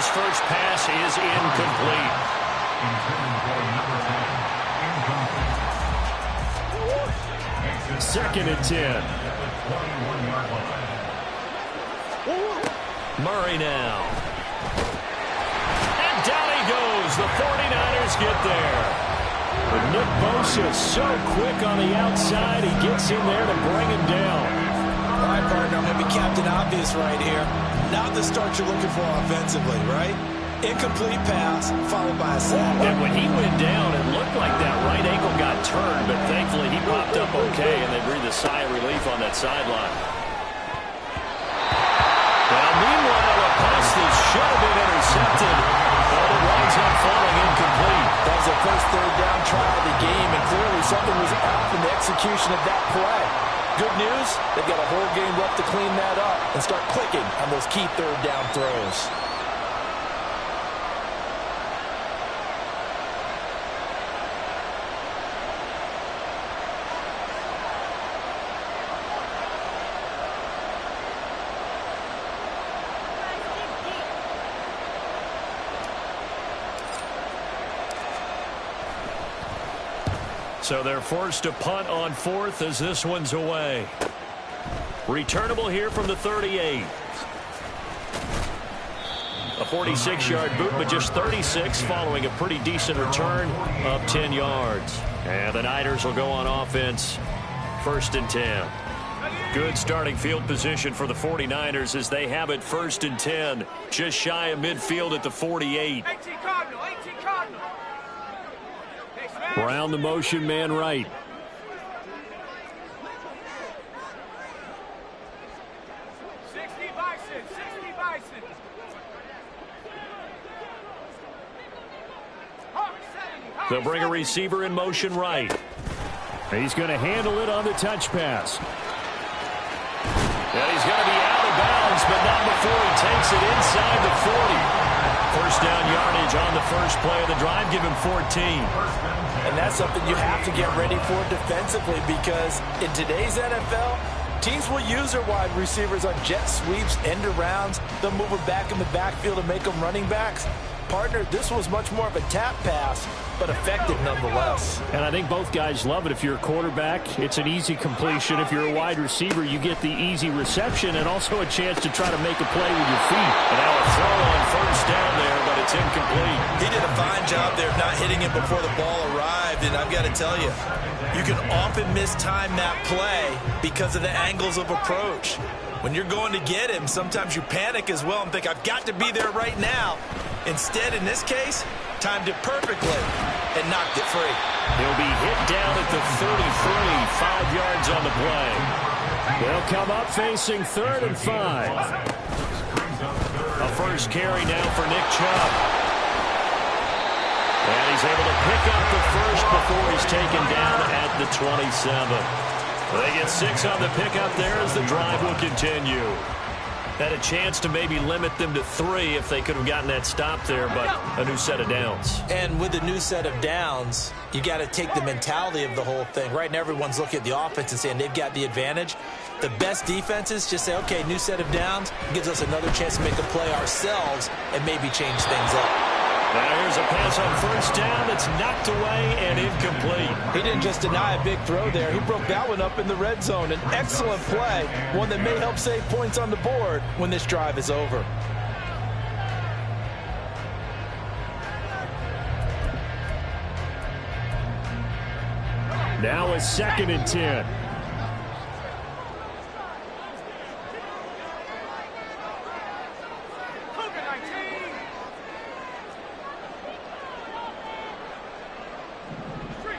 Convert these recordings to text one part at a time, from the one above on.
His first pass is incomplete. Second and 10. Murray now. And down he goes. The 49ers get there. But Nick Bosa so quick on the outside. He gets in there to bring him down. All right, partner, I'm going to be Captain Obvious right here. Not the start you're looking for offensively, right? Incomplete pass, followed by a sack. And when he went down, it looked like that right ankle got turned, but thankfully he popped up okay, and they breathed a sigh of relief on that sideline. Now, meanwhile, a pass that should have been intercepted, but it winds up falling incomplete. That was their first third down try of the game, and clearly something was off in the execution of that play. Good news, they've got a whole game left to clean that up and start clicking on those key third down throws. So they're forced to punt on fourth as this one's away. Returnable here from the 38. A 46-yard boot, but just 36 following a pretty decent return of 10 yards. And the Niners will go on offense. First and 10. Good starting field position for the 49ers as they have it first and 10. Just shy of midfield at the 48. 18 Cardinal, 18 Cardinal. Brown the motion man right. They'll bring a receiver in motion right. He's going to handle it on the touch pass. And he's going to be out of bounds, but not before he takes it inside the 40. First down yardage on the first play of the drive. Give him 14. And that's something you have to get ready for defensively, because in today's NFL, teams will use their wide receivers on jet sweeps, end arounds. They'll move them back in the backfield and make them running backs. Partner, this was much more of a tap pass, but effective nonetheless. And I think both guys love it. If you're a quarterback, it's an easy completion. If you're a wide receiver, you get the easy reception and also a chance to try to make a play with your feet. And now a throw on first down there, but it's incomplete. He did a fine job there of not hitting it before the ball arrived, and I've got to tell you, you can often mistime that play because of the angles of approach. When you're going to get him, sometimes you panic as well and think, I've got to be there right now. Instead, in this case, timed it perfectly and knocked it free. He'll be hit down at the 33, 5 yards on the play. They'll come up facing 3rd and 5. A first carry now for Nick Chubb. And he's able to pick up the first before he's taken down at the 27. They get 6 on the pickup there as the drive will continue. Had a chance to maybe limit them to 3 if they could have gotten that stop there, but a new set of downs. And with a new set of downs, you got to take the mentality of the whole thing. Right now, everyone's looking at the offense and saying they've got the advantage. The best defenses just say, okay, new set of downs, gives us another chance to make a play ourselves and maybe change things up. Now here's a pass on first down that's knocked away and incomplete. He didn't just deny a big throw there. He broke that one up in the red zone. An excellent play, one that may help save points on the board when this drive is over. Now a 2nd and 10.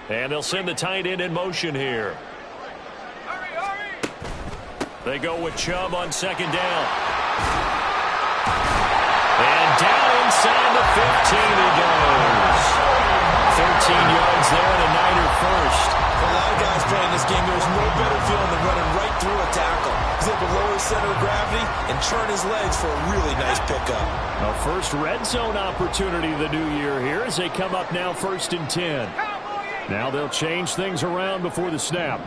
And they'll send the tight end in motion here. They go with Chubb on 2nd down. And down inside the 15 he goes. 13 yards there and a Niner first. For a lot of guys playing this game, there's no better feeling than running right through a tackle. He's able to lower his center of gravity and churn his legs for a really nice pickup. A first red zone opportunity the new year here as they come up now 1st and 10. Now they'll change things around before the snap.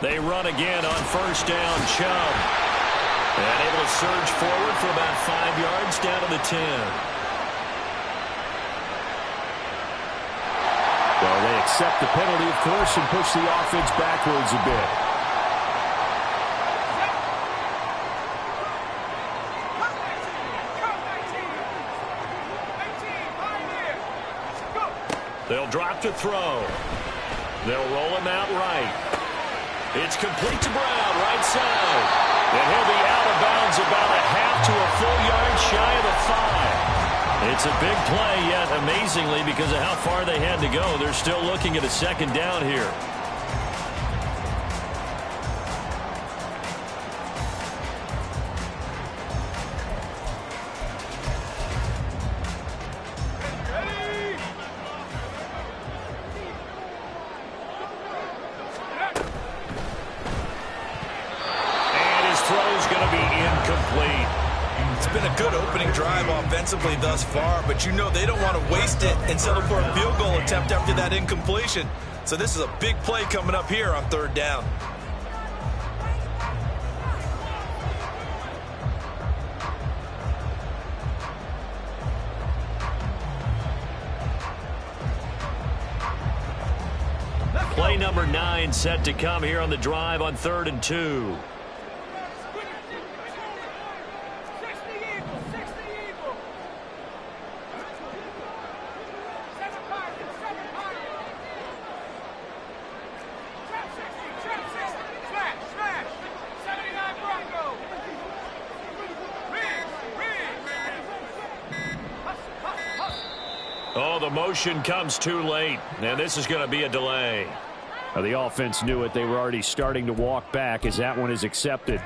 They run again on first down. Chubb. And able to surge forward for about 5 yards down to the 10. Well, they accept the penalty, of course, and push the offense backwards a bit. They'll drop to throw. They'll roll him out right. It's complete to Brown, right side. And he'll be out of bounds about a half to a full yard shy of the 5. It's a big play, yet amazingly, because of how far they had to go, they're still looking at a second down here. Offensively thus far, but you know they don't want to waste it and settle for a field goal attempt after that incompletion. So this is a big play coming up here on third down. Play number 9 set to come here on the drive on 3rd and 2. Oh, the motion comes too late, and this is going to be a delay. Now, the offense knew it. They were already starting to walk back as that one is accepted.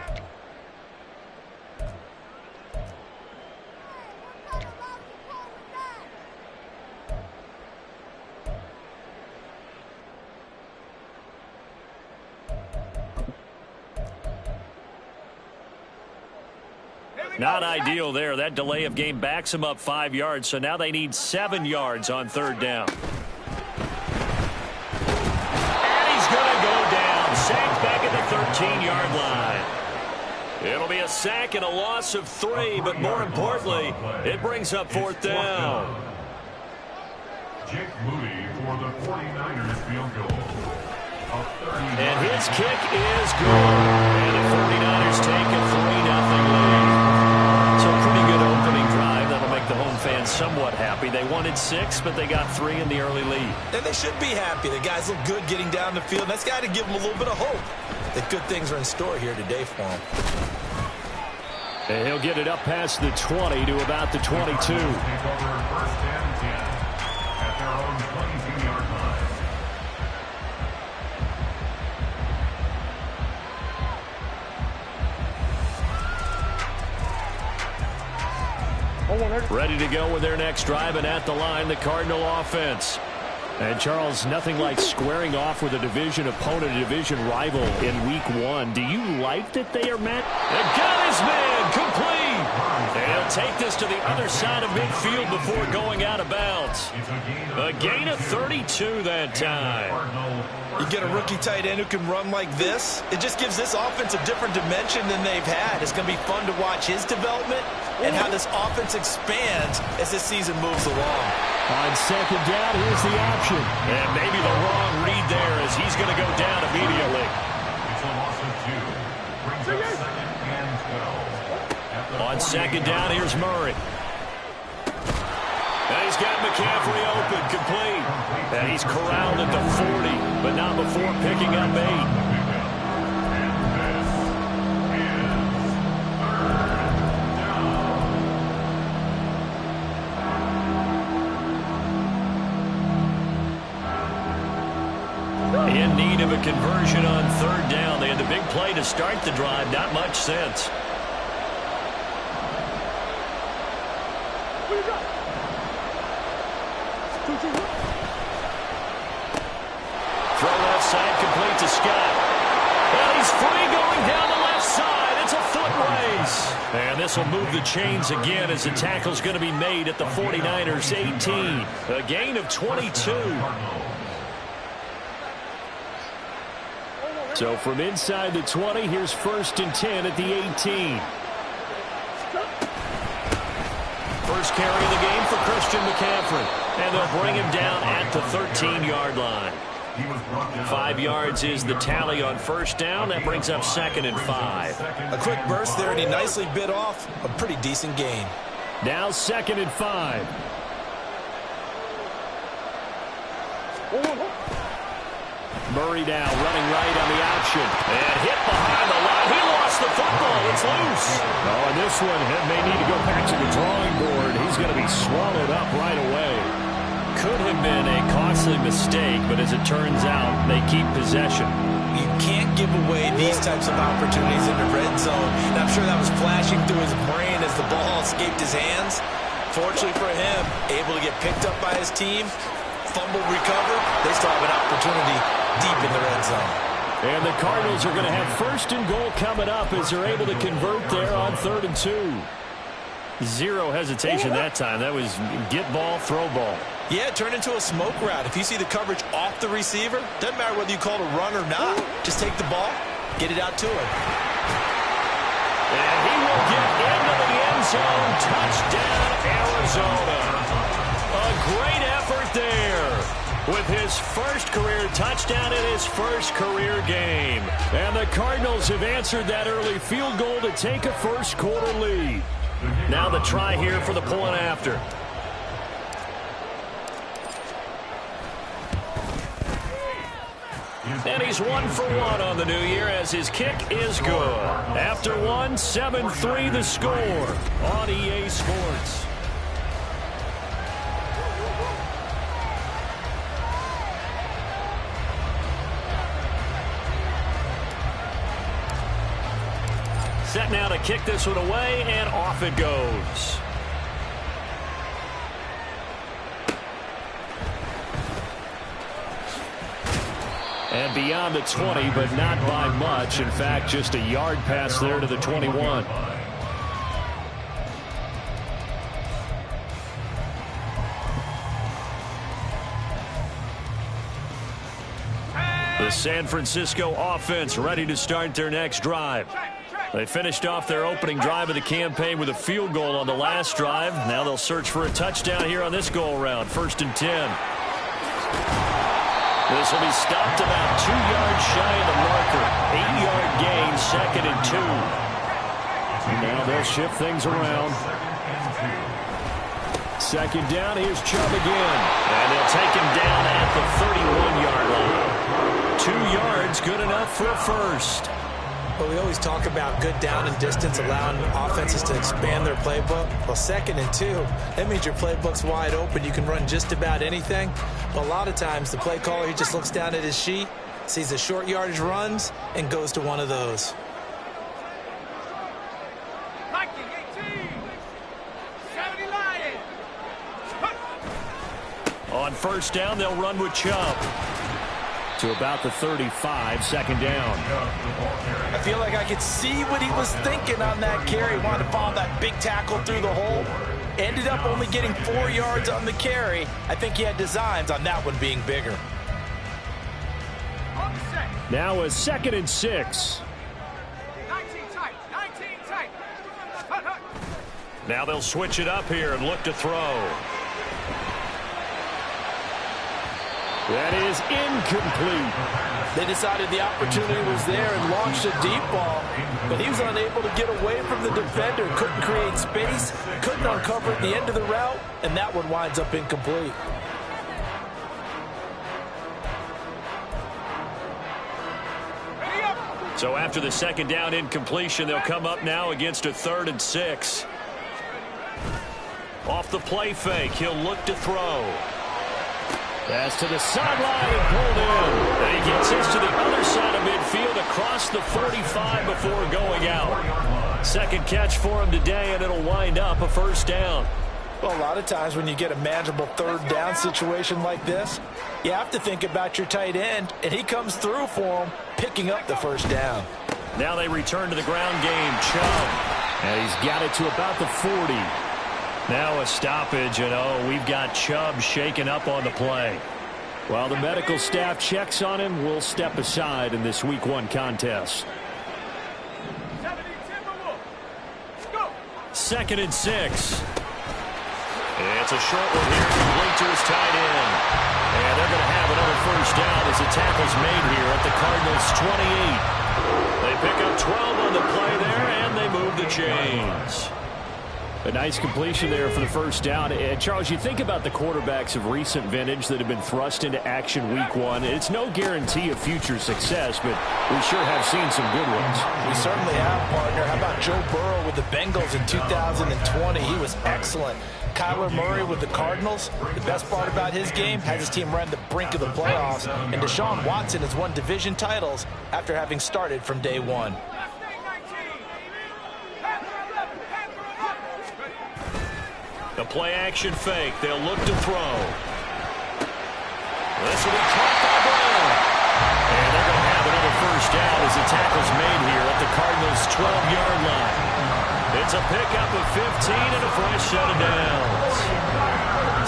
Not ideal there. That delay of game backs them up 5 yards, so now they need 7 yards on third down. And he's going to go down. Sacked back at the 13-yard line. It'll be a sack and a loss of 3, but more importantly, it brings up 4th down. Jake Moody for the 49ers field goal. And his kick is good. And the 49ers take a 3-0 lead. So pretty good opening drive. That'll make the home fans somewhat happy. They wanted 6, but they got 3 in the early lead. And they should be happy. The guys look good getting down the field. That's got to give them a little bit of hope that good things are in store here today for them. And he'll get it up past the 20 to about the 22. Take over 1st and 10 at their own 22-yard line. Ready to go with their next drive, and at the line, the Cardinal offense. And, Charles, nothing like squaring off with a division opponent, a division rival in Week 1. Do you like that they are met? And got his man complete. And he'll take this to the other side of midfield before going out of bounds. A gain of 32 that time. You get a rookie tight end who can run like this, it just gives this offense a different dimension than they've had. It's going to be fun to watch his development and how this offense expands as this season moves along. On second down, here's the option. And maybe the wrong read there as he's going to go down immediately. It's a loss of 2. Brings up 2nd and 12. On second down, here's Murray. And he's got McCaffrey open, complete. And he's corralled at the 40, but not before picking up 8. In need of a conversion on third down. They had the big play to start the drive. Not much sense. Throw left side, complete to Scott. And he's free going down the left side. It's a foot race. And this will move the chains again as the tackle's going to be made at the 49ers 18. A gain of 22. So from inside the 20, here's 1st and 10 at the 18. First carry of the game for Christian McCaffrey. And they'll bring him down at the 13-yard line. 5 yards is the tally on 1st down. That brings up 2nd and 5. A quick burst there, and he nicely bit off a pretty decent gain. Now 2nd and 5. Murray now running right on the option. And hit behind the line. He lost the football. It's loose. Oh, and this one may need to go back to the drawing board. He's going to be swallowed up right away. Could have been a costly mistake, but as it turns out, they keep possession. You can't give away these types of opportunities in the red zone. And I'm sure that was flashing through his brain as the ball escaped his hands. Fortunately for him, able to get picked up by his team, fumble recover. They still have an opportunity deep in the red zone. And the Cardinals are going to have 1st and goal coming up as they're able to convert there on 3rd and 2. Zero hesitation that time. That was get ball, throw ball. Yeah, it turned into a smoke route. If you see the coverage off the receiver, doesn't matter whether you call it a run or not. Just take the ball, get it out to him. And he will get into the end zone. Touchdown, Arizona. A great effort there with his first career touchdown in his first career game. And the Cardinals have answered that early field goal to take a first quarter lead. Now the try here for the point after. And he's 1 for 1 on the new year as his kick is good. After one, 7-3 the score on EA Sports. Set now to kick this one away, and off it goes. And beyond the 20, but not by much. In fact, just a yard pass there to the 21. The San Francisco offense ready to start their next drive. They finished off their opening drive of the campaign with a field goal on the last drive. Now they'll search for a touchdown here on this go-around. 1st and 10. This will be stopped about 2 yards shy of the marker. 8-yard gain, 2nd and 2. And now they'll shift things around. 2nd down, here's Chubb again. And they'll take him down at the 31-yard line. 2 yards, good enough for a first. Well, we always talk about good down and distance, allowing offenses to expand their playbook. Well, 2nd and 2, that means your playbook's wide open. You can run just about anything. But a lot of times, the play caller, he just looks down at his sheet, sees the short yardage runs, and goes to one of those. Viking 18. 70 Lions. On 1st down, they'll run with Chubb. To about the 35, 2nd down. I feel like I could see what he was thinking on that carry. Wanted to follow that big tackle through the hole. Ended up only getting 4 yards on the carry. I think he had designs on that one being bigger. On the set. Now a 2nd and 6. 19 tight. 19 tight. Hut, hut. Now they'll switch it up here and look to throw. That is incomplete. They decided the opportunity was there and launched a deep ball, but he was unable to get away from the defender, couldn't create space, couldn't uncover at the end of the route, and that one winds up incomplete. Ready up. So after the 2nd down incompletion, they'll come up now against a 3rd and 6. Off the play fake, he'll look to throw. Pass to the sideline and pulled in. And he gets this to the other side of midfield across the 45 before going out. 2nd catch for him today, and it'll wind up a 1st down. Well, a lot of times when you get a manageable 3rd down situation like this, you have to think about your tight end, and he comes through for him, picking up the 1st down. Now they return to the ground game. Chubb. And he's got it to about the 40. Now a stoppage, and we've got Chubb shaken up on the play. While the medical staff checks on him, we'll step aside in this Week 1 contest. 2nd and 6. It's a short one here, complete to his tight end. And they're going to have another first down as the tackle's made here at the Cardinals' 28. They pick up 12 on the play there, and they move the chains. A nice completion there for the first down. And Charles, you think about the quarterbacks of recent vintage that have been thrust into action Week 1. It's no guarantee of future success, but we sure have seen some good ones. We certainly have, partner. How about Joe Burrow with the Bengals in 2020? He was excellent. Kyler Murray with the Cardinals. The best part about his game, has his team run the brink of the playoffs. And Deshaun Watson has won division titles after having started from day one. The play-action fake. They'll look to throw. This will be caught by Brown. And they're going to have another first down as the tackle's made here at the Cardinals' 12-yard line. It's a pickup of 15 and a fresh set of downs.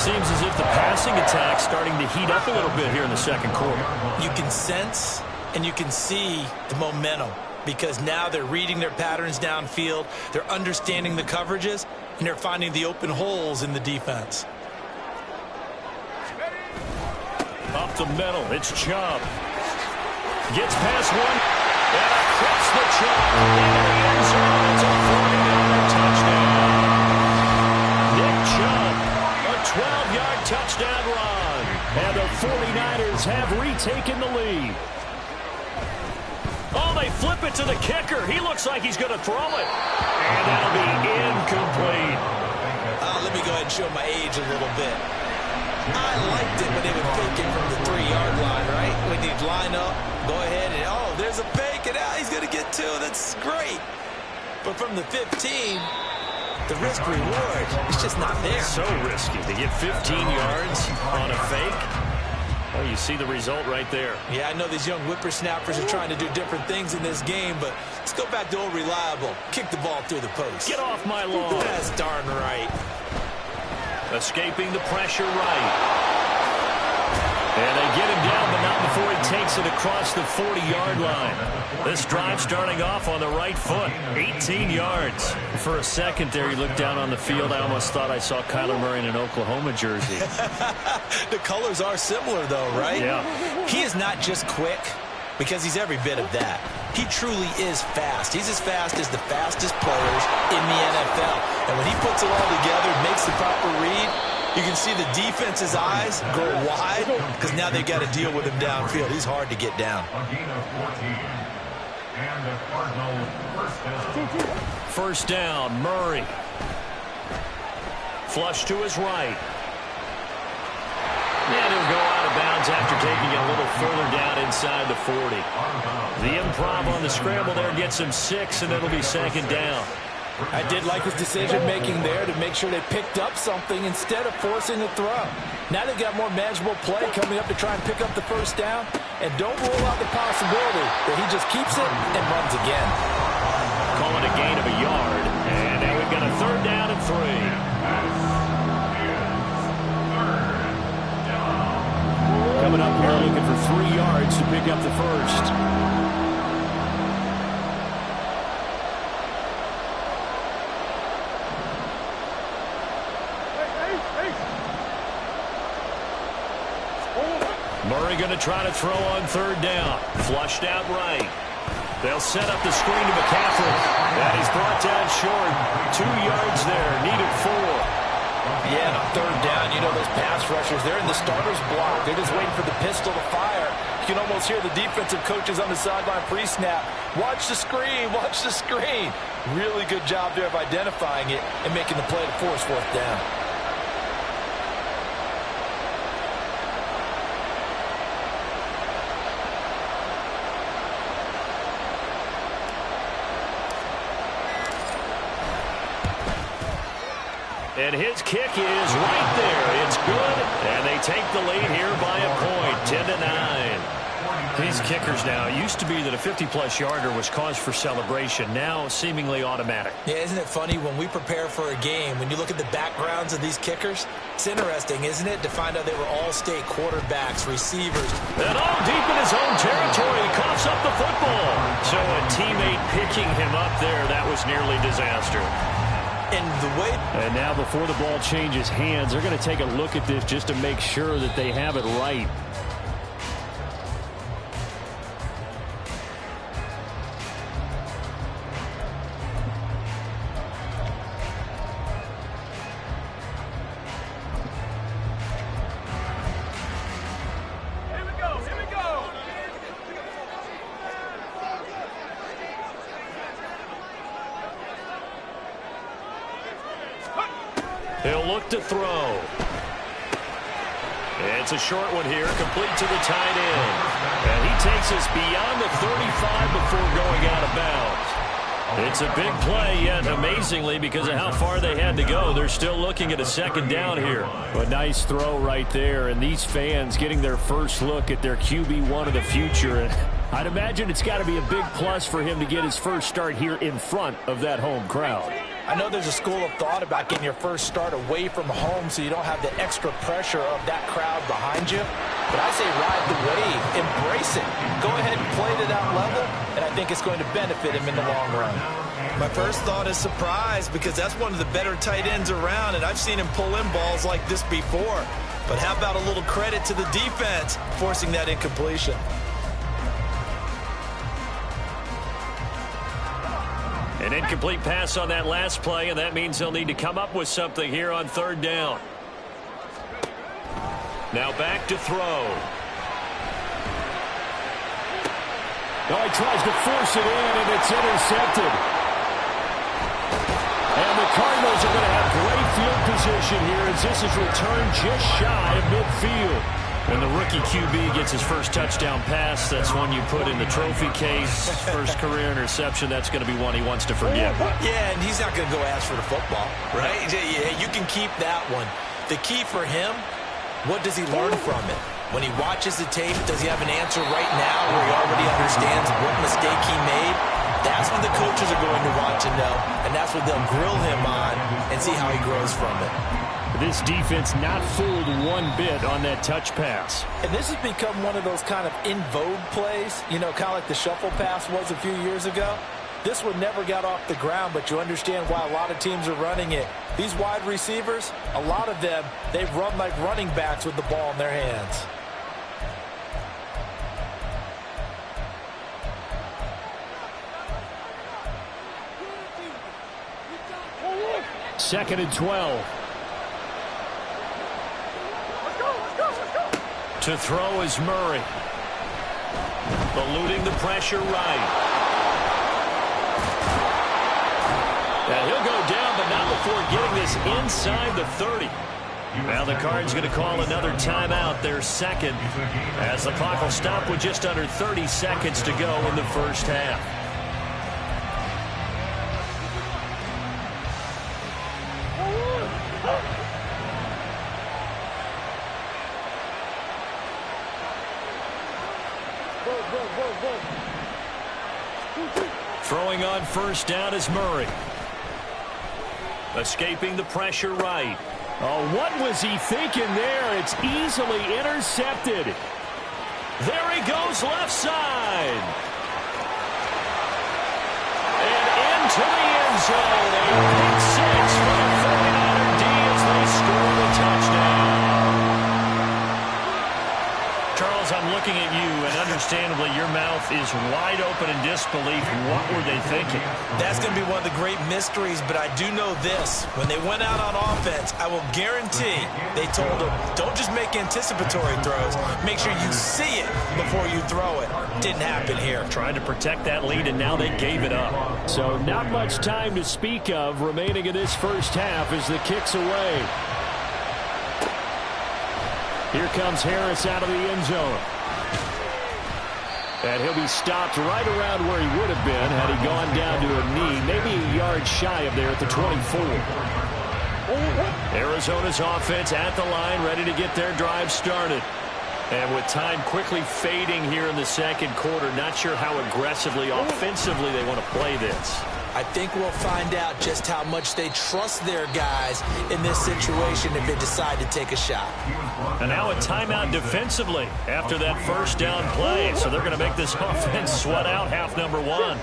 Seems as if the passing attack's starting to heat up a little bit here in the second quarter. You can sense and you can see the momentum because now they're reading their patterns downfield, they're understanding the coverages, and they're finding the open holes in the defense. Up the middle, it's Chubb. Gets past one, and across the Chubb. Into the end zone, it's a 40-yard touchdown. Nick Chubb, a 12-yard touchdown run. And the 49ers have retaken the lead. Oh, they flip it to the kicker. He looks like he's going to throw it. And that'll be incomplete. Let me go ahead and show my age a little bit. I liked it when they would fake it from the 3-yard line, right? When they'd line up, go ahead and, oh, there's a fake, and he's going to get 2. That's great. But from the 15, the risk-reward is just not there. So risky to get 15 yards on a fake. Oh, you see the result right there. Yeah, I know these young whippersnappers are trying to do different things in this game, but let's go back to old reliable. Kick the ball through the post. Get off my lawn. That's darn right. Escaping the pressure right. And they get him down, but not before he takes it across the 40-yard line. This drive starting off on the right foot. 18 yards. For a second there, you looked down on the field. I almost thought I saw Kyler Murray in an Oklahoma jersey. The colors are similar, though, right? Yeah. He is not just quick, because he's every bit of that. He truly is fast. He's as fast as the fastest players in the NFL. And when he puts it all together, makes the proper read, you can see the defense's eyes go wide because now they've got to deal with him downfield. He's hard to get down. A gain of 14. And the Cardinals first down. First down, Murray. Flush to his right. And he'll go out of bounds after taking it a little further down inside the 40. The improv on the scramble there gets him 6, and it'll be second down. I did like his decision-making there to make sure they picked up something instead of forcing a throw. Now they've got more manageable play coming up to try and pick up the first down. And don't rule out the possibility that he just keeps it and runs again. Call it a gain of a yard. And now we've got a third down and 3. Coming up here looking for 3 yards to pick up the first. Murray going to try to throw on third down. Flushed out right. They'll set up the screen to McCaffrey. That is brought down short. 2 yards there. Needed 4. Yeah, and on third down, you know those pass rushers, they're in the starter's block. They're just waiting for the pistol to fire. You can almost hear the defensive coaches on the sideline pre-snap. Watch the screen, watch the screen. Really good job there of identifying it and making the play to force fourth down. And his kick is right there. It's good. And they take the lead here by a point, 10-9. These kickers now, it used to be that a 50-plus yarder was cause for celebration. Now, seemingly automatic. Yeah, isn't it funny when we prepare for a game, when you look at the backgrounds of these kickers, it's interesting, isn't it, to find out they were all-state quarterbacks, receivers. And all deep in his own territory, he coughs up the football. So a teammate picking him up there, that was nearly disaster. And now before the ball changes hands, they're going to take a look at this just to make sure that they have it right. He'll look to throw. It's a short one here, complete to the tight end. And he takes us beyond the 35 before going out of bounds. It's a big play, yet amazingly, because of how far they had to go, they're still looking at a second down here. A nice throw right there, and these fans getting their first look at their QB1 of the future. And I'd imagine it's got to be a big plus for him to get his first start here in front of that home crowd. I know there's a school of thought about getting your first start away from home so you don't have the extra pressure of that crowd behind you. But I say ride the wave, embrace it. Go ahead and play to that level, and I think it's going to benefit him in the long run. My first thought is surprise, because that's one of the better tight ends around, and I've seen him pull in balls like this before. But how about a little credit to the defense forcing that incompletion? An incomplete pass on that last play, and that means they'll need to come up with something here on third down. Now back to throw. Oh, he tries to force it in, and it's intercepted. And the Cardinals are going to have great field position here as this is returned just shy of midfield. When the rookie QB gets his first touchdown pass, that's one you put in the trophy case. First career interception, that's going to be one he wants to forget. Yeah, and he's not going to go ask for the football, right? Yeah, you can keep that one. The key for him, what does he learn from it? When he watches the tape, does he have an answer right now where he already understands what mistake he made? That's what the coaches are going to want to know, and that's what they'll grill him on and see how he grows from it. This defense not fooled one bit on that touch pass. And this has become one of those kind of in vogue plays, you know, kind of like the shuffle pass was a few years ago. This one never got off the ground, but you understand why a lot of teams are running it. These wide receivers, a lot of them, they run like running backs with the ball in their hands. Second and 12. To throw is Murray. Eluding the pressure right. Now he'll go down, but not before getting this inside the 30. Now the Cards going to call another timeout, their second, as the clock will stop with just under 30 seconds to go in the first half. Throwing on first down is Murray. Escaping the pressure right. Oh, what was he thinking there? It's easily intercepted. There he goes left side. And into the end zone. A pick six for the 49er D as they score the touchdown. Charles, I'm looking at you, and understandably your mouth is wide open in disbelief. What were they thinking? That's going to be one of the great mysteries, but I do know this. When they went out on offense, I will guarantee they told them, don't just make anticipatory throws. Make sure you see it before you throw it. Didn't happen here. Trying to protect that lead, and now they gave it up. So not much time to speak of remaining in this first half as the kick's away. Here comes Harris out of the end zone. And he'll be stopped right around where he would have been had he gone down to a knee, maybe a yard shy of there at the 24. Arizona's offense at the line, ready to get their drive started. And with time quickly fading here in the second quarter, not sure how aggressively, offensively they want to play this. I think we'll find out just how much they trust their guys in this situation if they decide to take a shot. And now a timeout defensively after that first down play. So they're going to make this offense sweat out half number one.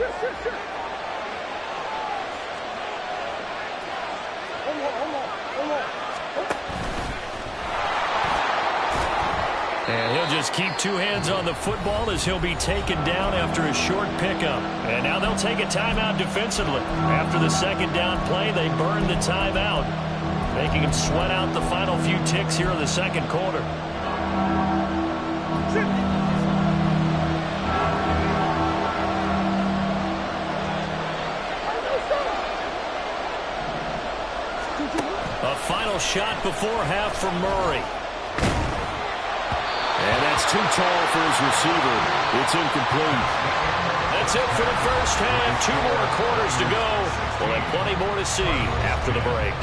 And he'll just keep two hands on the football as he'll be taken down after a short pickup. And now they'll take a timeout defensively. After the second down play, they burn the timeout, making him sweat out the final few ticks here in the second quarter. A final shot before half from Murray. And that's too tall for his receiver. It's incomplete. That's it for the first half. 2 more quarters to go. We'll have plenty more to see after the break.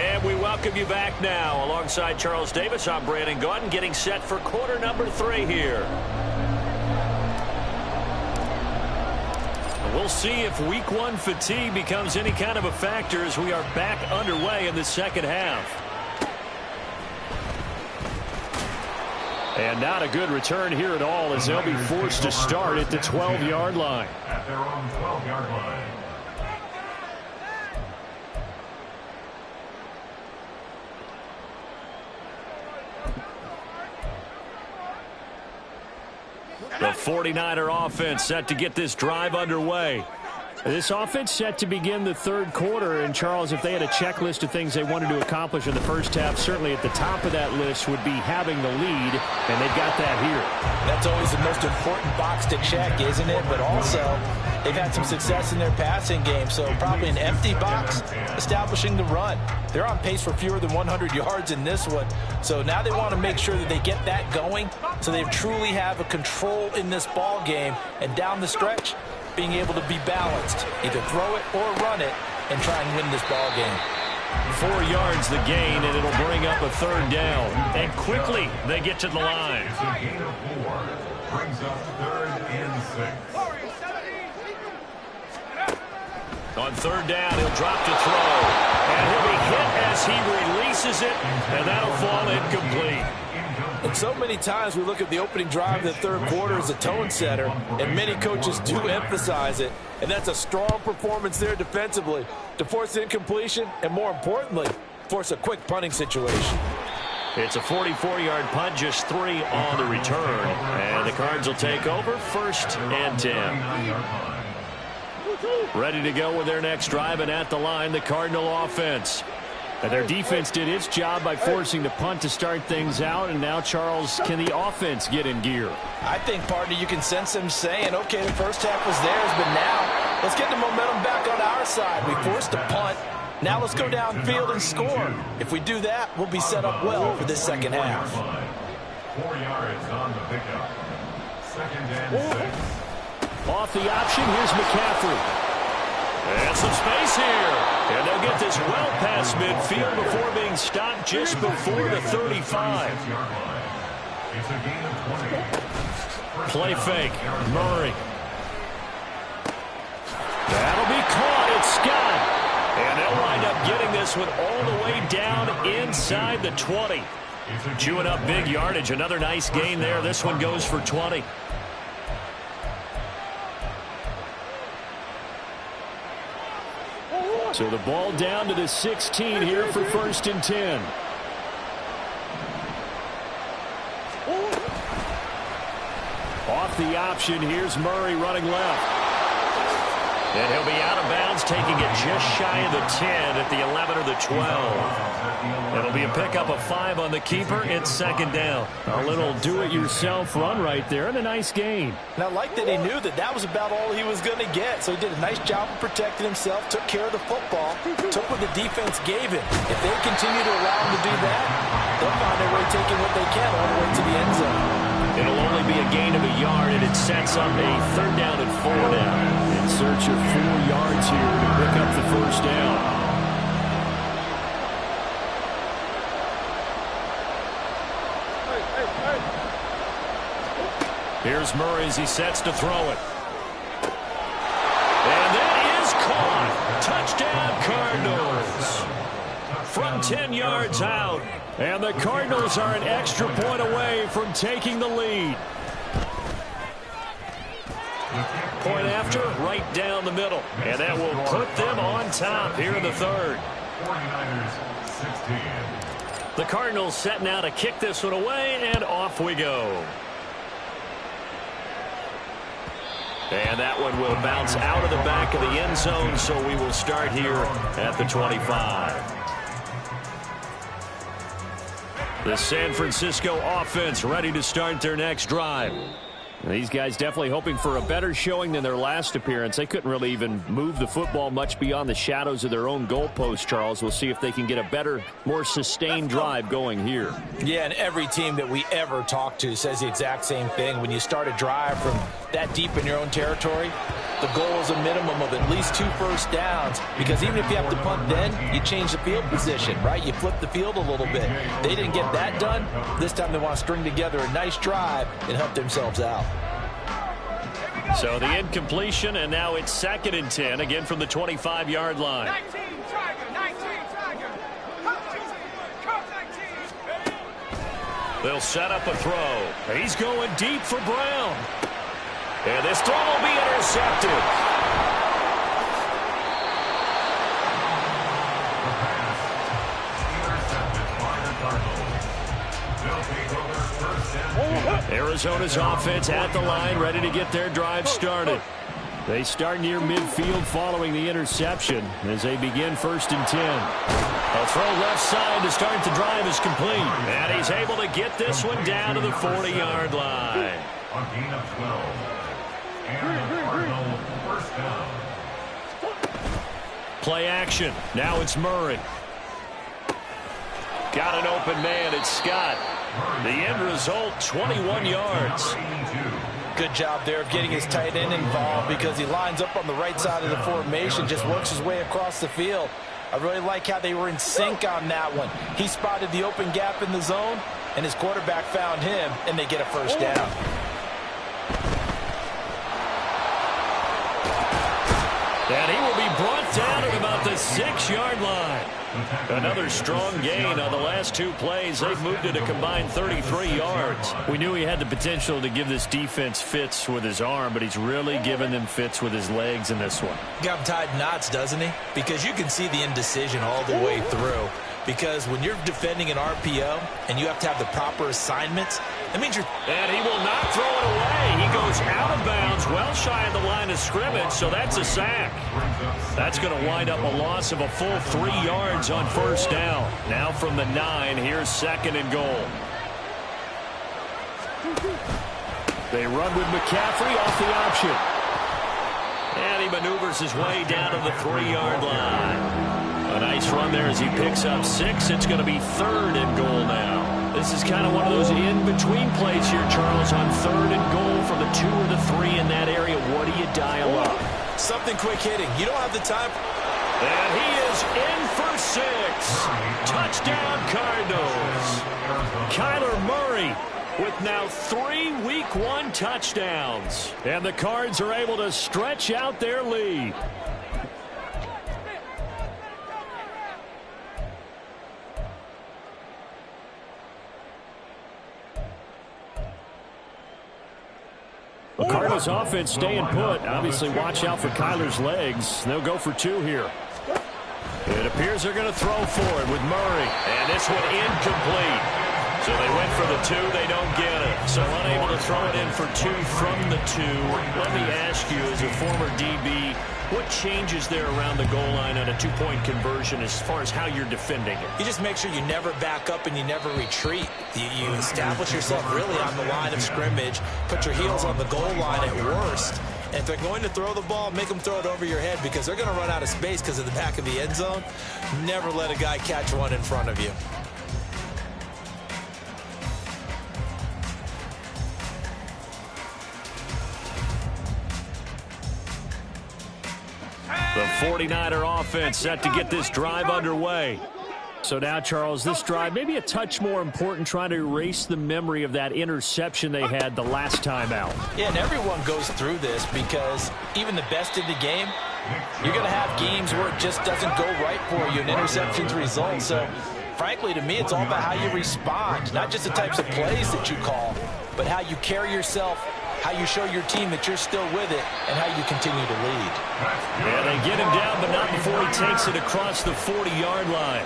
And we welcome you back now. Alongside Charles Davis, I'm Brandon Gaudin, getting set for quarter number 3 here. We'll see if week 1 fatigue becomes any kind of a factor as we are back underway in the second half. And not a good return here at all as they'll be forced to start at the 12-yard line. At their own 12-yard line. The 49er offense set to get this drive underway. This offense set to begin the third quarter. And, Charles, if they had a checklist of things they wanted to accomplish in the first half, certainly at the top of that list would be having the lead, and they've got that here. That's always the most important box to check, isn't it? But also, they've had some success in their passing game, so probably an empty box establishing the run. They're on pace for fewer than 100 yards in this one, so now they want to make sure that they get that going so they truly have a control in this ball game, and down the stretch, being able to be balanced, either throw it or run it, and try and win this ball game. 4 yards the gain, and it'll bring up a third down. And quickly, they get to the line. It's a gain of 4. Brings up 3rd and 6. On third down, he'll drop to throw. And he'll be hit as he releases it, and that'll fall incomplete. And so many times we look at the opening drive of the third quarter as a tone setter, and many coaches do emphasize it. And that's a strong performance there defensively to force incompletion and, more importantly, force a quick punting situation. It's a 44-yard punt, just 3 on the return. And the Cards will take over, 1st and 10. Ready to go with their next drive, and at the line, the Cardinal offense. And their defense did its job by forcing the punt to start things out, and now, Charles, can the offense get in gear? I think, partner, you can sense them saying, okay, the first half was theirs, but now let's get the momentum back on our side. We forced a punt. Now let's go downfield and score. If we do that, we'll be set up well for this second half. 4 yards on the pickup. 2nd and 6. Off the option, here's McCaffrey. And some space here. And they'll get this well past midfield before being stopped just before the 35. It's a gain of 20. Play fake. Murray. That'll be caught. It's Scott. And they'll wind up getting this one all the way down inside the 20. Chewing up big yardage. Another nice gain there. This one goes for 20. So the ball down to the 16 here for 1st and 10. Off the option, here's Murray running left. And he'll be out of bounds, taking it just shy of the 10 at the 11 or the 12. It'll be a pickup of 5 on the keeper. It's 2nd down. A little do-it-yourself run right there, and a nice gain. And I like that he knew that that was about all he was going to get. So he did a nice job of protecting himself, took care of the football, took what the defense gave him. If they continue to allow him to do that, they'll find their way taking what they can all the way to the end zone. It'll only be a gain of a yard, and it sets up a 3rd down and 4 now. In search of 4 yards here to pick up the 1st down. Here's Murray as he sets to throw it. And that is caught. Touchdown, Cardinals. From 10 yards out. And the Cardinals are an extra point away from taking the lead. Point after, right down the middle. And that will put them on top here in the 3rd. 49ers 16. The Cardinals setting out to kick this one away, and off we go. And that one will bounce out of the back of the end zone, so we will start here at the 25. The San Francisco offense ready to start their next drive. These guys definitely hoping for a better showing than their last appearance. They couldn't really even move the football much beyond the shadows of their own goalpost, Charles. We'll see if they can get a better, more sustained drive going here. Yeah, and every team that we ever talk to says the exact same thing. When you start a drive from that deep in your own territory, the goal is a minimum of at least 2 first downs, because even if you have to punt then, you change the field position, right? You flip the field a little bit. They didn't get that done. This time they want to string together a nice drive and help themselves out. So the incompletion, and now it's 2nd and 10, again from the 25-yard line. 19 Tiger, 19 Tiger. Come 19. They'll set up a throw. He's going deep for Brown. And this throw will be intercepted. Arizona's offense at the line, ready to get their drive started. They start near midfield following the interception as they begin 1st and 10. A throw left side to start the drive is complete. And he's able to get this one down to the 40-yard line. On gain of 12. And the Cardinal 1st down. Play action. Now it's Murray. Got an open man. It's Scott. The end result, 21 yards. Good job there of getting his tight end involved, because he lines up on the right side of the formation, just works his way across the field. I really like how they were in sync on that one. He spotted the open gap in the zone, and his quarterback found him, and they get a 1st down. And he will be brought down at about the 6-yard line. Another strong gain on the last 2 plays. They've moved it a combined 33 yards. We knew he had the potential to give this defense fits with his arm, but he's really given them fits with his legs in this one. Got him tied knots, doesn't he? Because you can see the indecision all the way through. Because when you're defending an RPO and you have to have the proper assignments, that means you're... And he will not throw it away. He goes out of bounds, well shy of the line of scrimmage, so that's a sack. That's going to wind up a loss of a full 3 yards on 1st down. Now from the 9, here's 2nd and goal. They run with McCaffrey off the option. And he maneuvers his way down to the 3-yard line. A nice run there as he picks up 6. It's going to be 3rd and goal now. This is kind of one of those in-between plays here, Charles, on 3rd and goal from the 2 or the 3 in that area. What do you dial up? Something quick hitting. You don't have the time. And he is in for 6. Touchdown, Cardinals. Kyler Murray with now 3 Week 1 touchdowns. And the Cards are able to stretch out their lead. The Cardinals offense staying put. Obviously, watch out for Kyler's legs. They'll go for 2 here. It appears they're going to throw for it with Murray. And this one incomplete. So they went for the 2. They don't get it. So unable to throw it in for 2 from the 2. Let me ask you, as a former DB, what changes there around the goal line on a 2-point conversion as far as how you're defending it? You just make sure you never back up and you never retreat. You establish yourself really on the line of scrimmage, put your heels on the goal line at worst. And if they're going to throw the ball, make them throw it over your head, because they're going to run out of space because of the back of the end zone. Never let a guy catch one in front of you. 49er offense set to get this drive underway. So now, Charles, this drive maybe a touch more important, trying to erase the memory of that interception they had the last time out. Yeah, and everyone goes through this because even the best in the game, you're going to have games where it just doesn't go right for you and interceptions result. So, frankly, to me, it's all about how you respond, not just the types of plays that you call, but how you carry yourself, how you show your team that you're still with it, and how you continue to lead. Yeah, they get him down, but not before he takes it across the 40-yard line.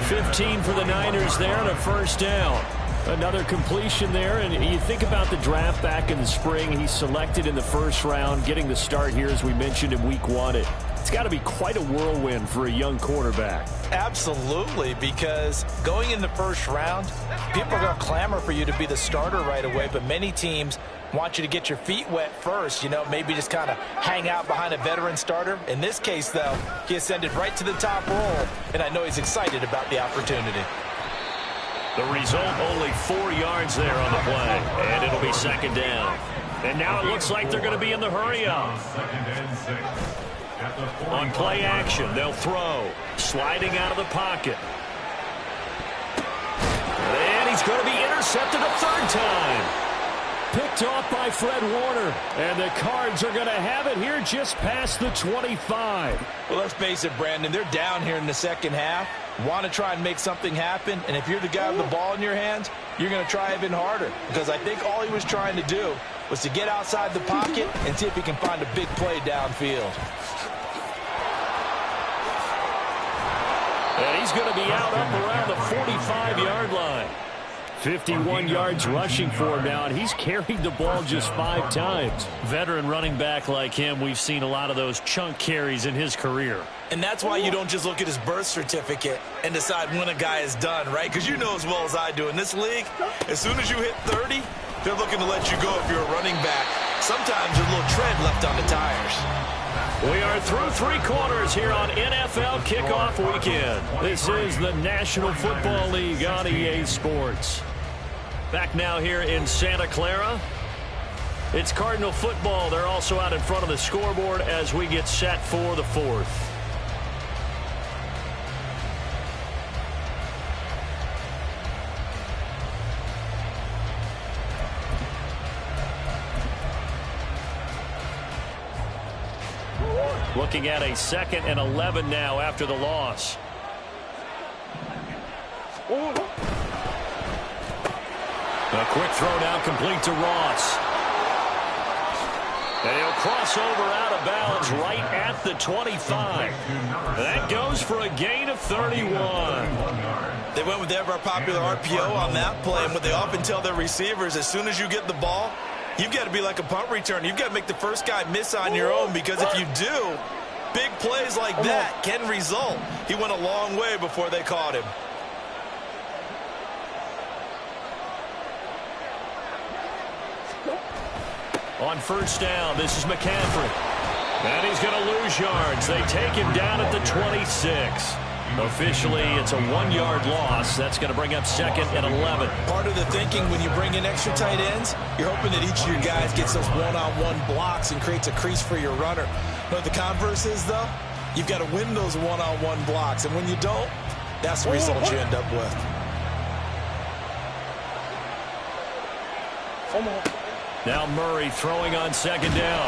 15 for the Niners there and a first down. Another completion there, and you think about the draft back in the spring. He's selected in the first round, getting the start here, as we mentioned, in week 1. It's got to be quite a whirlwind for a young quarterback. Absolutely, because going in the first round, people are going to clamor for you to be the starter right away, but many teams want you to get your feet wet first, maybe just kind of hang out behind a veteran starter. In this case, though, he ascended right to the top roll, and I know he's excited about the opportunity. The result, only 4 yards there on the play, and it'll be second down. And now it looks like they're going to be in the hurry-up. On play action, they'll throw. Sliding out of the pocket. And he's going to be intercepted a third time. Picked off by Fred Warner. And the Cards are going to have it here just past the 25. Well, let's face it, Brandon. They're down here in the second half. Want to try and make something happen. And if you're the guy with the ball in your hands, you're going to try even harder. Because I think all he was trying to do was to get outside the pocket and see if he can find a big play downfield. And he's going to be out up around the 45-yard line. 51 yards rushing for him now, and he's carried the ball just 5 times. Veteran running back like him, we've seen a lot of those chunk carries in his career. And that's why you don't just look at his birth certificate and decide when a guy is done, right? Because you know as well as I do, in this league, as soon as you hit 30, they're looking to let you go if you're a running back. Sometimes there's a little tread left on the tires. We are through 3 quarters here on NFL Kickoff Weekend. This is the National Football League on EA Sports. Back now here in Santa Clara. It's Cardinal football. They're also out in front of the scoreboard as we get set for the 4th. Looking at a 2nd and 11 now after the loss. A quick throw now complete to Ross. And he'll cross over out of bounds right at the 25. That goes for a gain of 31. They went with the ever-popular RPO on that play, and what they often tell their receivers, as soon as you get the ball, you've got to be like a punt return. You've got to make the first guy miss on your own, because if you do, big plays like that can result. He went a long way before they caught him. On first down, this is McCaffrey. And he's going to lose yards. They take him down at the 26. Officially, it's a 1-yard loss. That's going to bring up 2nd and 11. Part of the thinking when you bring in extra tight ends, you're hoping that each of your guys gets those one-on-one blocks and creates a crease for your runner. You know what the converse is, though? You've got to win those one-on-one blocks, and when you don't, that's the result you end up with. Now Murray throwing on 2nd down.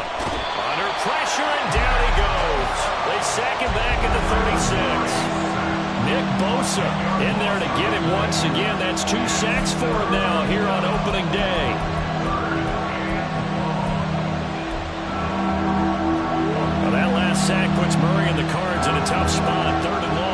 Under pressure, and down he goes. They sack him back at the 36. Nick Bosa in there to get him once again. That's 2 sacks for him now here on opening day. Well, that last sack puts Murray and the Cards in a tough spot, 3rd and long.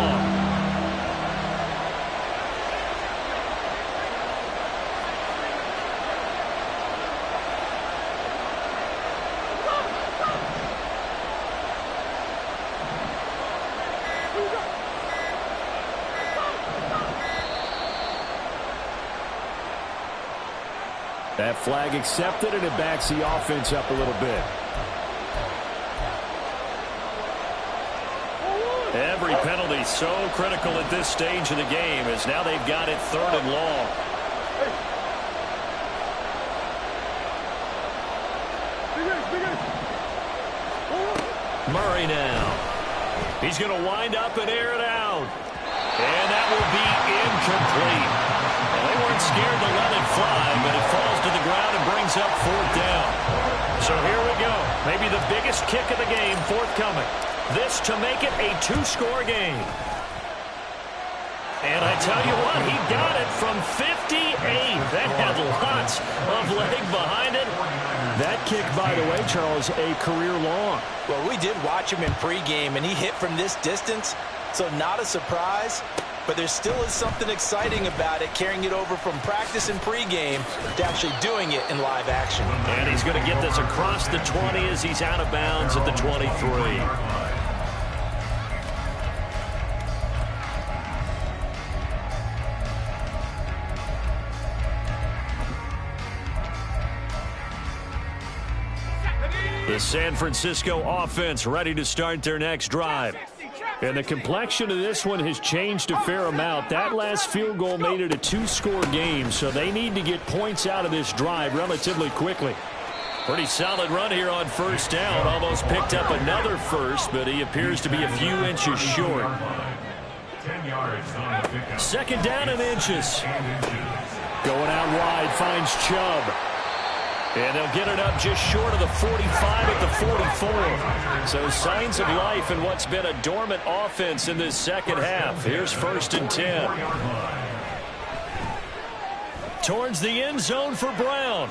That flag accepted, and it backs the offense up a little bit. Every penalty so critical at this stage of the game, as now they've got it 3rd and long. Murray now. He's going to wind up and air it out. And that will be incomplete. Well, they weren't scared to let it fly, but it falls to the ground and brings up 4th down. So here we go. Maybe the biggest kick of the game forthcoming. This to make it a 2-score game. And I tell you what, he got it from 58. That had lots of leg behind it. That kick, by the way, Charles, a career long. Well, we did watch him in pregame, and he hit from this distance, so not a surprise. But there still is something exciting about it, carrying it over from practice and pregame to actually doing it in live action. And he's going to get this across the 20 as he's out of bounds at the 23. The San Francisco offense ready to start their next drive. And the complexion of this one has changed a fair amount. That last field goal made it a 2-score game, so they need to get points out of this drive relatively quickly. Pretty solid run here on 1st down. Almost picked up another first, but he appears to be a few inches short. 2nd down and inches. Going out wide, finds Chubb. And they'll get it up just short of the 45 at the 44. So signs of life in what's been a dormant offense in this second half. Here's 1st and 10. Towards the end zone for Brown.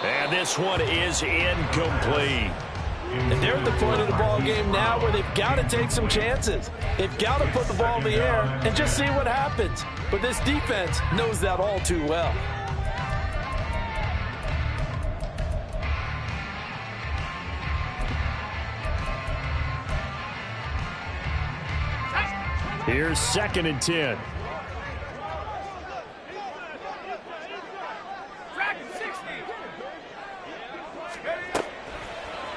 And this one is incomplete. And they're at the point of the ball game now where they've got to take some chances. They've got to put the ball in the air and just see what happens. But this defense knows that all too well. Here's 2nd and 10.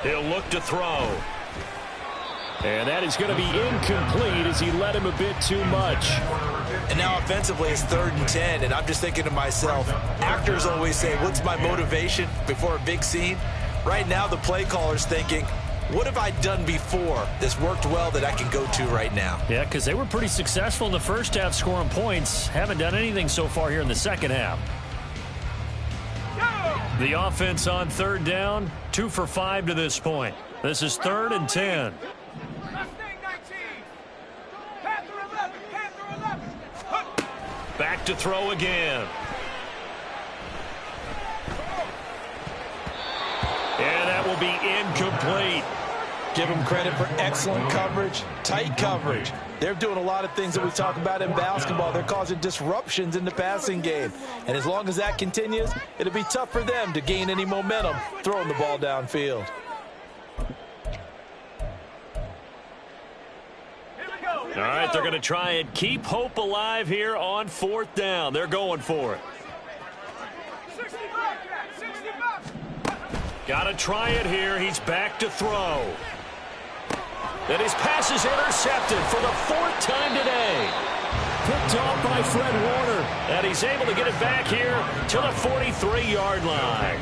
He'll look to throw. And that is going to be incomplete as he let him a bit too much. And now offensively it's 3rd and 10, and I'm just thinking to myself, actors always say, what's my motivation before a big scene? Right now the play caller's thinking, what have I done before that's worked well that I can go to right now? Yeah, because they were pretty successful in the first half scoring points. Haven't done anything so far here in the second half. The offense on 3rd down, 2 for 5 to this point. This is 3rd and 10. Back to throw again. And that will be incomplete. Give them credit for excellent coverage, tight coverage. They're doing a lot of things that we talk about in basketball. They're causing disruptions in the passing game. And as long as that continues, it'll be tough for them to gain any momentum throwing the ball downfield. All right, they're going to try and keep hope alive here on 4th down. They're going for it. Got to try it here. He's back to throw. And his pass is intercepted for the 4th time today. Picked off by Fred Warner. And he's able to get it back here to the 43-yard line.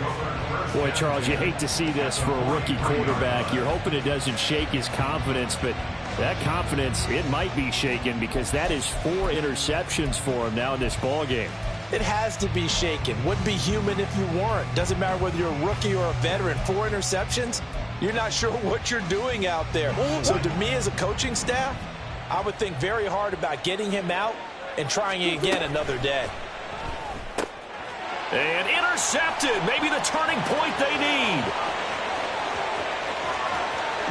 Boy, Charles, you hate to see this for a rookie quarterback. You're hoping it doesn't shake his confidence, but that confidence, it might be shaken because that is 4 interceptions for him now in this ballgame. It has to be shaken. Wouldn't be human if you weren't. Doesn't matter whether you're a rookie or a veteran. 4 interceptions, you're not sure what you're doing out there. So to me as a coaching staff, I would think very hard about getting him out and trying it again another day. And intercepted. Maybe the turning point they need.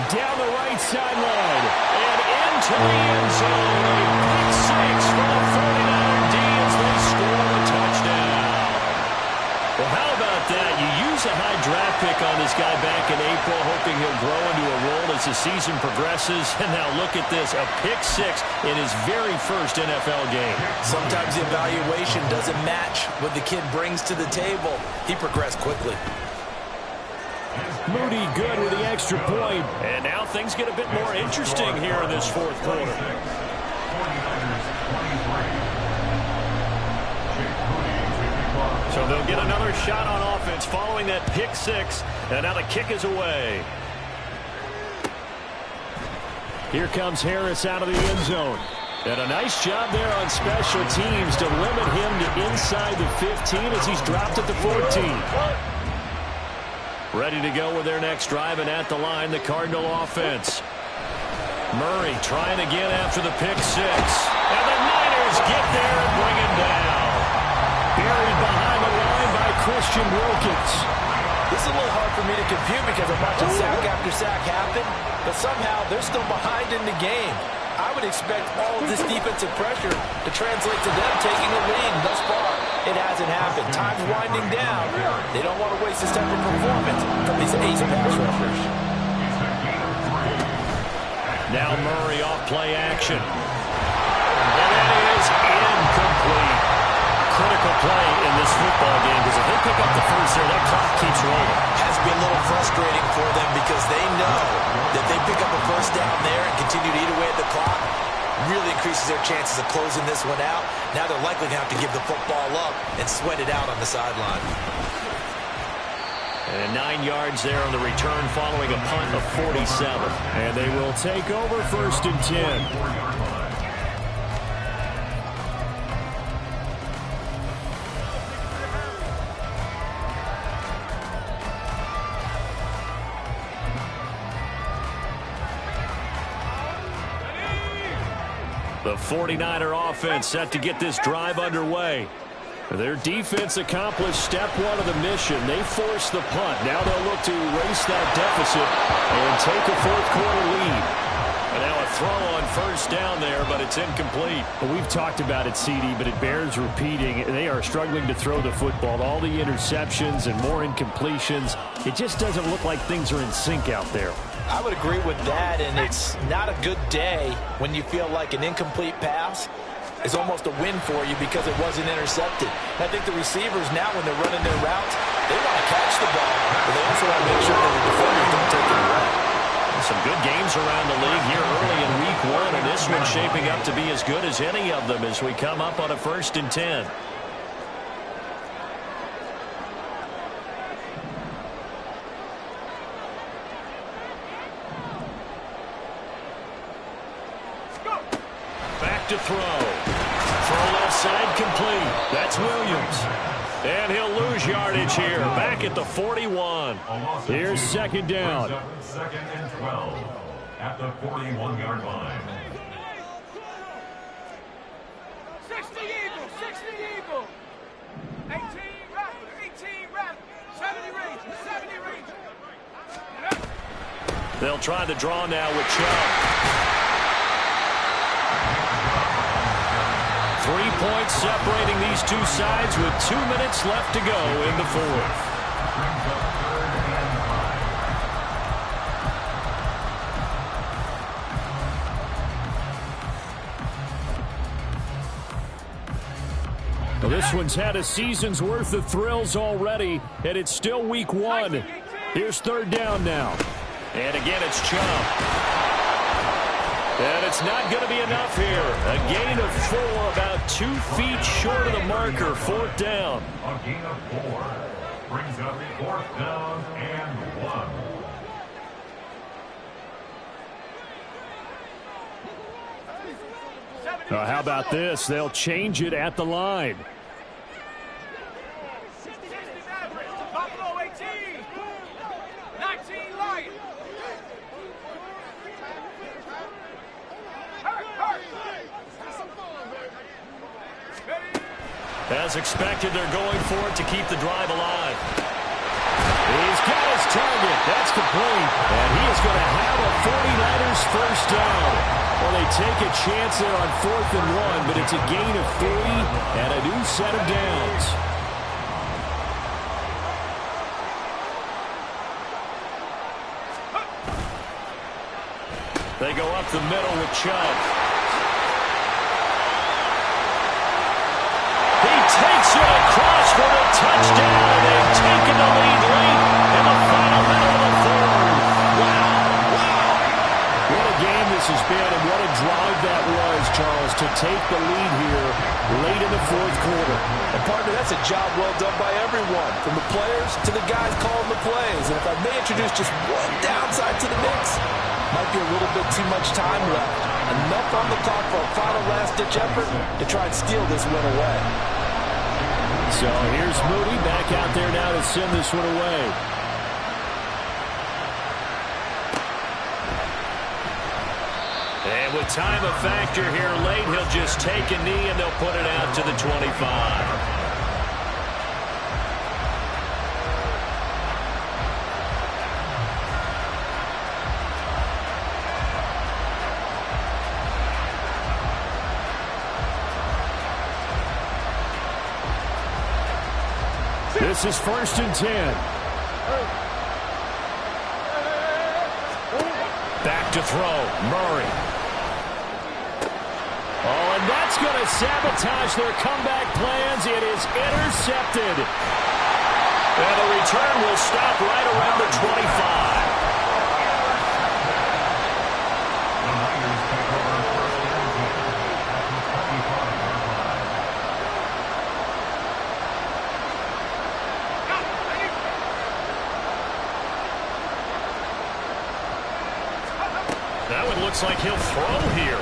Down the right sideline. And into the end zone. A pick 6 for the 49er D as they score a touchdown. Well, how about that? You use a high draft pick on this guy back in April, hoping he'll grow into a role as the season progresses. And now look at this, a pick 6 in his very first NFL game. Sometimes the evaluation doesn't match what the kid brings to the table. He progressed quickly. Moody good with the extra point. And now things get a bit more interesting here in this 4th quarter. So they'll get another shot on offense following that pick 6. And now the kick is away. Here comes Harris out of the end zone. And a nice job there on special teams to limit him to inside the 15 as he's dropped at the 14. Ready to go with their next drive, and at the line, the Cardinal offense. Murray trying again after the pick six. And the Niners get there and bring him down. Buried behind the line by Christian Wilkins. This is a little hard for me to compute because I'm watching sack after sack happen, but somehow they're still behind in the game. I would expect all of this defensive pressure to translate to them taking a lead. Thus far, it hasn't happened. Time's winding down. They don't want to waste this type of performance from these ace pass rushers. Now Murray off play action. And that is incomplete. Critical play in this football game because if they pick up the first there, that clock keeps rolling. Has to be a little frustrating for them because they know that they pick up a first down there and continue to eat away at the clock. Really increases their chances of closing this one out. Now they're likely going to have to give the football up and sweat it out on the sideline. And 9 yards there on the return following a punt of 47. And they will take over 1st and 10. The 49er offense set to get this drive underway. Their defense accomplished step one of the mission. They forced the punt. Now they'll look to erase that deficit and take a fourth-quarter lead. And now a throw on first down there, but it's incomplete. Well, we've talked about it, CD, but it bears repeating. They are struggling to throw the football. All the interceptions and more incompletions. It just doesn't look like things are in sync out there. I would agree with that, and it's not a good day when you feel like an incomplete pass is almost a win for you because it wasn't intercepted. I think the receivers now, when they're running their routes, they want to catch the ball, but they also want to make sure that the defenders don't take it away. Some good games around the league here early in week one, and this one's shaping up to be as good as any of them as we come up on a 1st and 10. Back to throw. Throw left side complete. That's Williams. And he'll lose yardage here. Back at the 41. Here's 2nd down. 2nd and 12 at the 41-yard line. 60 Eagle, 60 Eagle. 18 Raptor, 18 Raptor. 70 range, 70 range. They'll try the draw now with Chubb. 3 points separating these two sides with 2 minutes left to go in the fourth. Well, this one's had a season's worth of thrills already, and it's still week one. Here's 3rd down now. And again, it's Chubb. And it's not going to be enough here. A gain of 4, about 2 feet short of the marker. 4th down. A gain of 4 brings up 4th down and 1. How about this? They'll change it at the line. Buffalo 18. 19 Lion. As expected, they're going for it to keep the drive alive. He's got his target. That's complete. And he is going to have a 49ers first down. Well, they take a chance there on 4th and 1, but it's a gain of 3 and a new set of downs. They go up the middle with Chubb. He takes it across for a touchdown, and they've taken the lead late in the final minute of the fourth. Wow. What a game this has been, and what a drive that was, Charles, to take the lead here late in the 4th quarter. And partner, that's a job well done by everyone, from the players to the guys calling the plays. And if I may introduce just one downside to the mix, Might be a little bit too much time left. Enough on the clock for a final last-ditch effort to try and steal this win away. So here's Moody back out there now to send this one away. And with time a factor here late, he'll just take a knee and they'll put it out to the 25. This is 1st and 10. Back to throw, Murray. Oh, and that's going to sabotage their comeback plans. It is intercepted. And the return will stop right around the 25. The Niners take over 1st and 10 at the 25-yard line. That one looks like he'll throw here.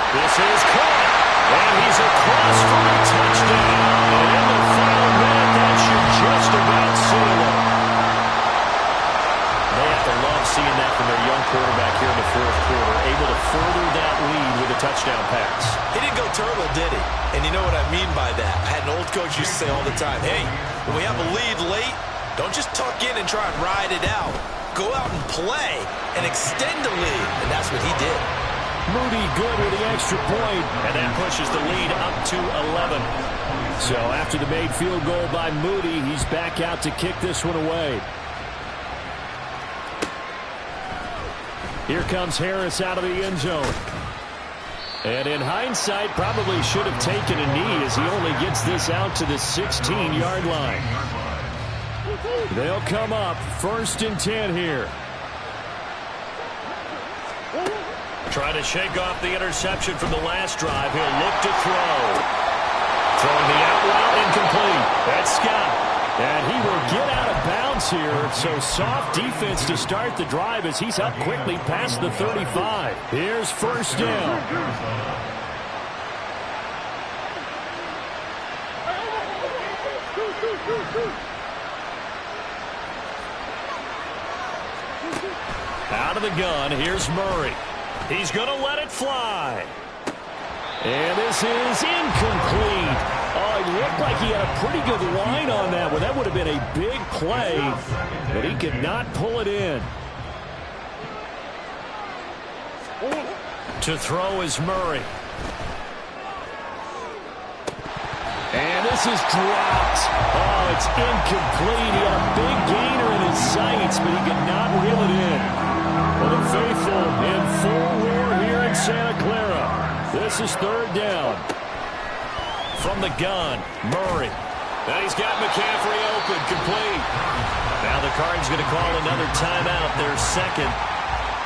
This is caught. And he's across for a touchdown. And in the final minute, that should just about seal it. They have to love seeing that from their young quarterback here in the 4th quarter, able to further that lead with a touchdown pass. He didn't go turtle, did he? And you know what I mean by that. I had an old coach used to say all the time, hey, when we have a lead late, don't just tuck in and try and ride it out. Go out and play and extend the lead. And that's what he did. Moody good with the extra point. And that pushes the lead up to 11. So after the made field goal by Moody, he's back out to kick this one away. Here comes Harris out of the end zone. And in hindsight, probably should have taken a knee as he only gets this out to the 16-yard line. They'll come up 1st and 10 here. Trying to shake off the interception from the last drive. He'll look to throw. Throwing the out route incomplete. That's Scott. And he will get out of bounds here. So soft defense to start the drive as he's up quickly past the 35. Here's 1st down. Out of the gun, here's Murray. He's going to let it fly. And this is incomplete. Oh, it looked like he had a pretty good line on that one. That would have been a big play, but he could not pull it in. To throw is Murray. And this is dropped. Oh, it's incomplete. He had a big gainer in his sights, but he could not reel it in. Well, the faithful in full roar here in Santa Clara. This is 3rd down. From the gun, Murray. Now he's got McCaffrey open, complete. Now the Cardinals going to call another timeout, their 2nd.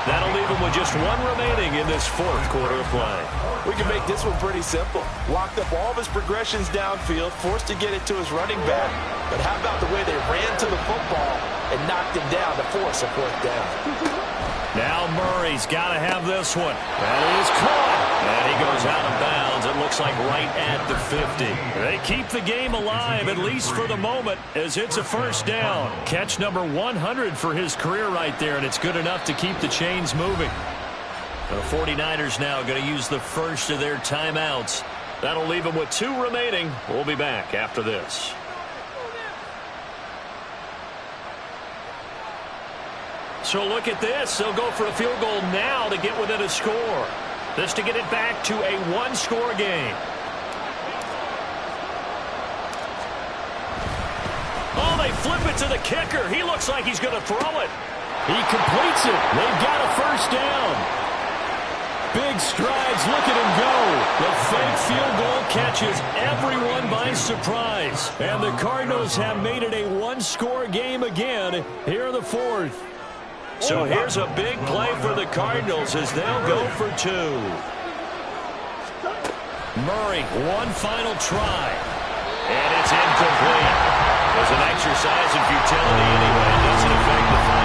That'll leave him with just 1 remaining in this 4th quarter of play. We can make this one pretty simple. Locked up all of his progressions downfield, forced to get it to his running back. But how about the way they ran to the football and knocked him down to force a 4th down? Now Murray's got to have this one. That is caught. And he goes out of bounds. It looks like right at the 50. They keep the game alive, at least for the moment, as it's a 1st down. Catch number 100 for his career right there, and it's good enough to keep the chains moving. The 49ers now going to use the first of their timeouts. That'll leave them with 2 remaining. We'll be back after this. So look at this. They'll go for a field goal now to get within a score. This to get it back to a 1-score game. Oh, they flip it to the kicker. He looks like he's going to throw it. He completes it. They've got a 1st down. Big strides. Look at him go. The fake field goal catches everyone by surprise. And the Cardinals have made it a 1-score game again here in the 4th. So here's a big play for the Cardinals as they'll go for 2. Murray, one final try. And it's incomplete. It was an exercise in futility anyway. It doesn't affect the final.